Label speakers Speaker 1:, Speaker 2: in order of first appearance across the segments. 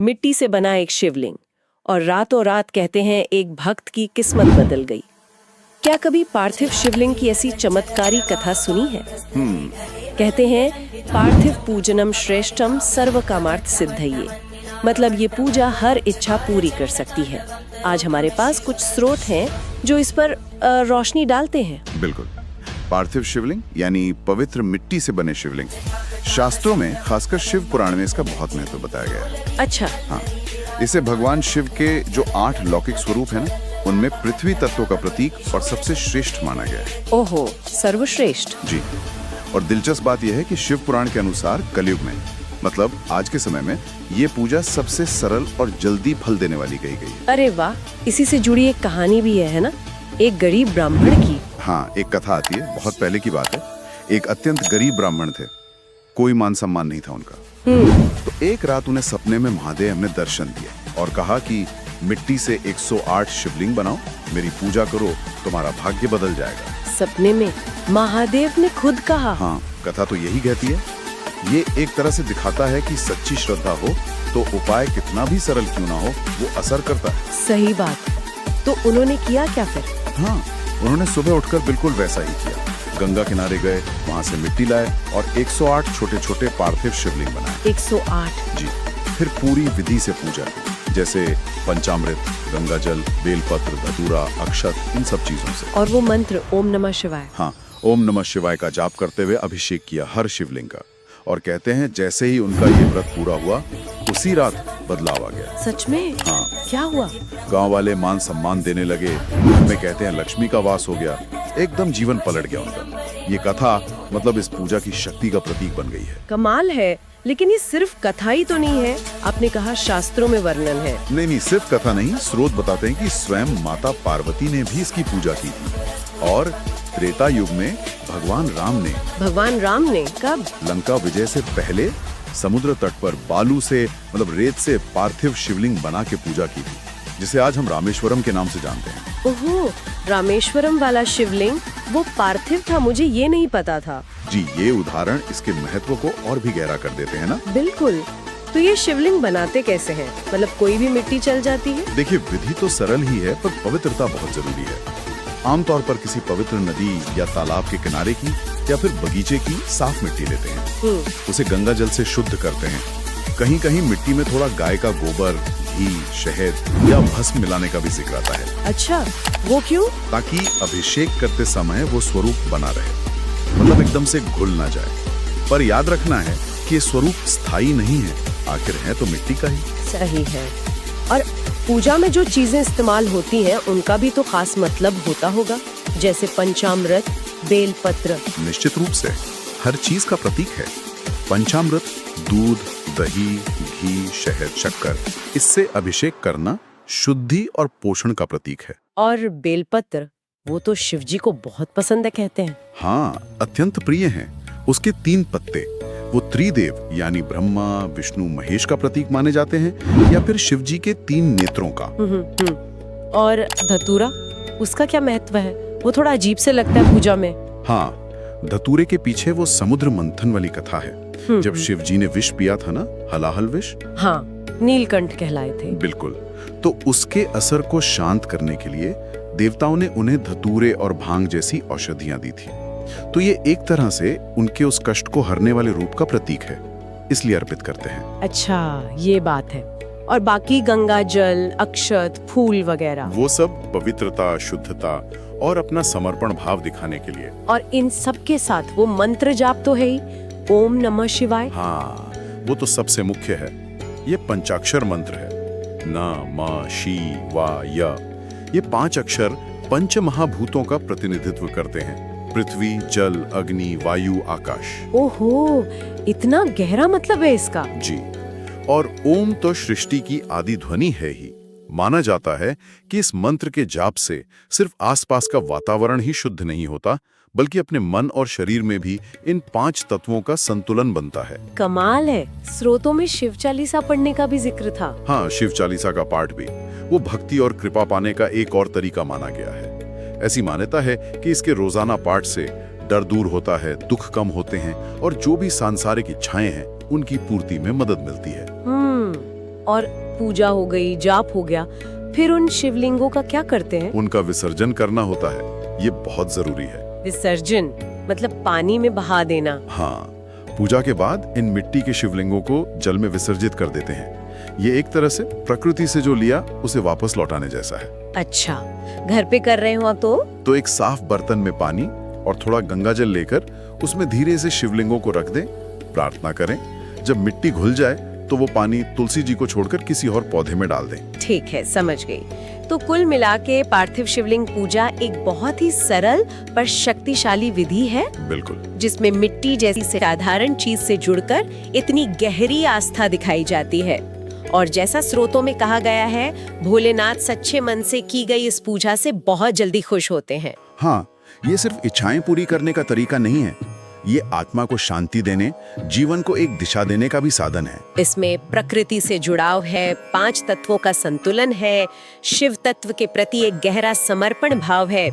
Speaker 1: मिट्टी से बना एक शिवलिंग, और रातों रात कहते हैं एक भक्त की किस्मत बदल गई। क्या कभी पार्थिव शिवलिंग की ऐसी चमत्कारी कथा सुनी है? कहते हैं पार्थिव पूजनम श्रेष्ठम सर्व कामार्थ सिद्धये, मतलब ये पूजा हर इच्छा पूरी कर सकती है। आज हमारे पास कुछ स्रोत हैं जो इस पर रोशनी डालते हैं।
Speaker 2: बिल्कुल। पार्थिव शिवलिंग यानी पवित्र मिट्टी से बने शिवलिंग, शास्त्रों में खासकर शिव पुराण में इसका बहुत महत्व बताया गया है।
Speaker 1: अच्छा।
Speaker 2: हाँ, इसे भगवान शिव के जो 8 लौकिक स्वरूप है ना, उनमें पृथ्वी तत्व का प्रतीक और सबसे श्रेष्ठ माना गया है।
Speaker 1: ओहो, सर्वश्रेष्ठ।
Speaker 2: जी। और दिलचस्प बात यह है कि शिव पुराण के अनुसार कलयुग में, मतलब आज के समय में, ये पूजा सबसे सरल और जल्दी फल देने वाली कही गई है।
Speaker 1: अरे वाह, इसी से जुड़ी एक कहानी भी है ना, एक गरीब ब्राह्मण की।
Speaker 2: हाँ, एक कथा आती है, बहुत पहले की बात है। एक अत्यंत गरीब ब्राह्मण थे, कोई मान सम्मान नहीं था उनका। तो एक रात उन्हें सपने में महादेव ने दर्शन दिए और कहा कि मिट्टी से 108 शिवलिंग बनाओ, मेरी पूजा करो, तुम्हारा भाग्य बदल जाएगा।
Speaker 1: सपने में महादेव ने खुद कहा?
Speaker 2: हाँ, कथा तो यही कहती है। ये एक तरह से दिखाता है कि सच्ची श्रद्धा हो तो उपाय कितना भी सरल क्यों ना हो, वो असर करता है।
Speaker 1: सही बात। तो उन्होंने किया क्या फिर?
Speaker 2: हाँ, उन्होंने सुबह उठकर बिल्कुल वैसा ही किया। गंगा किनारे गए, वहाँ से मिट्टी लाए और 108 छोटे छोटे पार्थिव शिवलिंग बनाए।
Speaker 1: 108?
Speaker 2: जी। फिर पूरी विधि से पूजा की, जैसे पंचामृत, गंगा जल, बेलपत्र, धतूरा, अक्षत, इन सब चीजों से।
Speaker 1: और वो मंत्र ओम नमः शिवाय?
Speaker 2: हाँ, ओम नमः शिवाय का जाप करते हुए अभिषेक किया हर शिवलिंग का। और कहते हैं जैसे ही उनका ये व्रत पूरा हुआ, उसी रात बदलाव आ गया।
Speaker 1: सच में?
Speaker 2: हाँ।
Speaker 1: क्या हुआ?
Speaker 2: गांव वाले मान सम्मान देने लगे, घर में कहते हैं लक्ष्मी का वास हो गया, एकदम जीवन पलट गया उनका। ये कथा मतलब इस पूजा की शक्ति का प्रतीक बन गई है।
Speaker 1: कमाल है। लेकिन ये सिर्फ कथा ही तो नहीं है, आपने कहा शास्त्रों में वर्णन है।
Speaker 2: नहीं, सिर्फ कथा नहीं, स्रोत बताते हैं कि स्वयं माता पार्वती ने भी इसकी पूजा की थी। और त्रेता युग में भगवान राम ने कब? लंका विजय से पहले समुद्र तट पर बालू से, मतलब रेत से, पार्थिव शिवलिंग बना के पूजा की थी, जिसे आज हम रामेश्वरम के नाम से जानते हैं।
Speaker 1: ओहो, रामेश्वरम वाला शिवलिंग वो पार्थिव था, मुझे ये नहीं पता था।
Speaker 2: जी, ये उदाहरण इसके महत्व को और भी गहरा कर देते हैं ना।
Speaker 1: बिल्कुल। तो ये शिवलिंग बनाते कैसे हैं? मतलब कोई भी मिट्टी चल जाती है?
Speaker 2: देखिए, विधि तो सरल ही है, पर पवित्रता बहुत जरूरी है। आमतौर पर किसी पवित्र नदी या तालाब के किनारे की या फिर बगीचे की साफ मिट्टी लेते हैं, उसे गंगा जल से शुद्ध करते हैं। कहीं कहीं मिट्टी में थोड़ा गाय का गोबर, घी, शहद या भस्म मिलाने का भी जिक्र आता है।
Speaker 1: अच्छा, वो क्यों?
Speaker 2: ताकि अभिषेक करते समय वो स्वरूप बना रहे, मतलब एकदम से घुल ना जाए। पर याद रखना है कि ये स्वरूप स्थायी नहीं है, आखिर है तो मिट्टी का ही।
Speaker 1: सही है। और पूजा में जो चीजें इस्तेमाल होती हैं, उनका भी तो खास मतलब होता होगा, जैसे पंचामृत, बेलपत्र।
Speaker 2: निश्चित रूप से हर चीज का प्रतीक है। पंचामृत दूध, दही, घी, शहद, शक्कर, इससे अभिषेक करना शुद्धि और पोषण का प्रतीक है।
Speaker 1: और बेलपत्र, वो तो शिव जी को बहुत पसंद है कहते हैं।
Speaker 2: हाँ, अत्यंत प्रिय हैं। उसके 3 पत्ते वो त्रिदेव यानी ब्रह्मा, विष्णु, महेश का प्रतीक माने जाते हैं, या फिर शिव जी के 3 नेत्रों का।
Speaker 1: और धतूरा, उसका क्या महत्व है? वो थोड़ा अजीब से लगता है पूजा में।
Speaker 2: हाँ, धतूरे के पीछे वो समुद्र मंथन वाली कथा है। जब शिव जी ने विष पिया था ना, हलाहल विष।
Speaker 1: हाँ, नीलकंठ कहलाए थे।
Speaker 2: बिल्कुल। तो उसके असर को शांत करने के लिए देवताओं ने उन्हें धतूरे और भांग जैसी औषधियां दी थी। तो ये एक तरह से उनके उस कष्ट को हरने वाले रूप का प्रतीक है, इसलिए अर्पित करते हैं।
Speaker 1: अच्छा, ये बात है। और बाकी गंगा जल, अक्षत, फूल वगैरह, वो
Speaker 2: सब पवित्रता, शुद्धता और अपना समर्पण भाव दिखाने के लिए।
Speaker 1: और इन सब के साथ वो मंत्र जाप तो है ही, ओम नमः शिवाय।
Speaker 2: हाँ, वो तो सबसे मुख्य है। ये पंचाक्षर मंत्र है, न, म, शी, वा, य। ये 5 अक्षर पंच महाभूतों का प्रतिनिधित्व करते हैं, पृथ्वी, जल, अग्नि, वायु, आकाश।
Speaker 1: ओहो, इतना गहरा मतलब है इसका।
Speaker 2: जी। और ओम तो सृष्टि की आदि ध्वनि है ही। माना जाता है कि इस मंत्र के जाप से सिर्फ आसपास का वातावरण ही शुद्ध नहीं होता, बल्कि अपने मन और शरीर में भी इन 5 तत्वों का संतुलन बनता है।
Speaker 1: कमाल है। स्रोतों में शिव चालीसा पढ़ने का भी जिक्र था।
Speaker 2: हाँ, शिव चालीसा का पाठ भी वो भक्ति और कृपा पाने का एक और तरीका माना गया है। ऐसी मान्यता है कि इसके रोजाना पाठ से डर दूर होता है, दुख कम होते हैं और जो भी सांसारिक इच्छाएं हैं उनकी पूर्ति में मदद मिलती है।
Speaker 1: और पूजा हो गई, जाप हो गया, फिर उन शिवलिंगों का क्या करते हैं?
Speaker 2: उनका विसर्जन करना होता है, ये बहुत जरूरी है।
Speaker 1: विसर्जन मतलब पानी में बहा देना।
Speaker 2: हाँ, पूजा के बाद इन मिट्टी के शिवलिंगों को जल में विसर्जित कर देते हैं। ये एक तरह से प्रकृति से जो लिया उसे वापस लौटाने जैसा है।
Speaker 1: अच्छा, घर पे कर रहे हो
Speaker 2: तो एक साफ बर्तन में पानी और थोड़ा गंगा जल लेकर उसमें धीरे से शिवलिंगों को रख दें, प्रार्थना करें। जब मिट्टी घुल जाए तो वो पानी तुलसी जी को छोड़कर किसी और पौधे में डाल दें।
Speaker 1: ठीक है, समझ गई। तो कुल मिला के पार्थिव शिवलिंग पूजा एक बहुत ही सरल पर शक्तिशाली विधि है।
Speaker 2: बिल्कुल।
Speaker 1: जिसमें मिट्टी जैसी साधारण चीज से जुड़कर इतनी गहरी आस्था दिखाई जाती है। और जैसा स्रोतों में कहा गया है, भोलेनाथ सच्चे मन से की गई इस पूजा से बहुत जल्दी खुश होते हैं।
Speaker 2: हाँ, ये सिर्फ इच्छाएं पूरी करने का तरीका नहीं है, ये आत्मा को शांति देने, जीवन को एक दिशा देने का भी साधन है।
Speaker 1: इसमें प्रकृति से जुड़ाव है, 5 तत्वों का संतुलन है, शिव तत्व के प्रति एक गहरा समर्पण भाव है।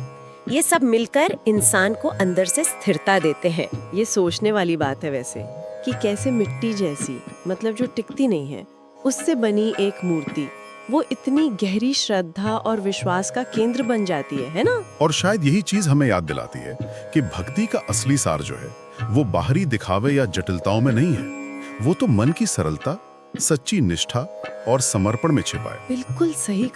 Speaker 1: ये सब मिलकर इंसान को अंदर से स्थिरता देते हैं।
Speaker 3: ये सोचने वाली बात है वैसे कि कैसे मिट्टी जैसी, मतलब जो टिकती नहीं है, उससे बनी एक मूर्ति वो इतनी गहरी श्रद्धा और विश्वास का केंद्र बन जाती है ना?
Speaker 2: और शायद यही चीज हमें याद दिलाती है कि भक्ति का असली सार जो है वो बाहरी दिखावे या जटिलताओं में नहीं है, वो तो मन की सरलता, सच्ची निष्ठा और समर्पण में छिपा है।
Speaker 3: बिल्कुल सही।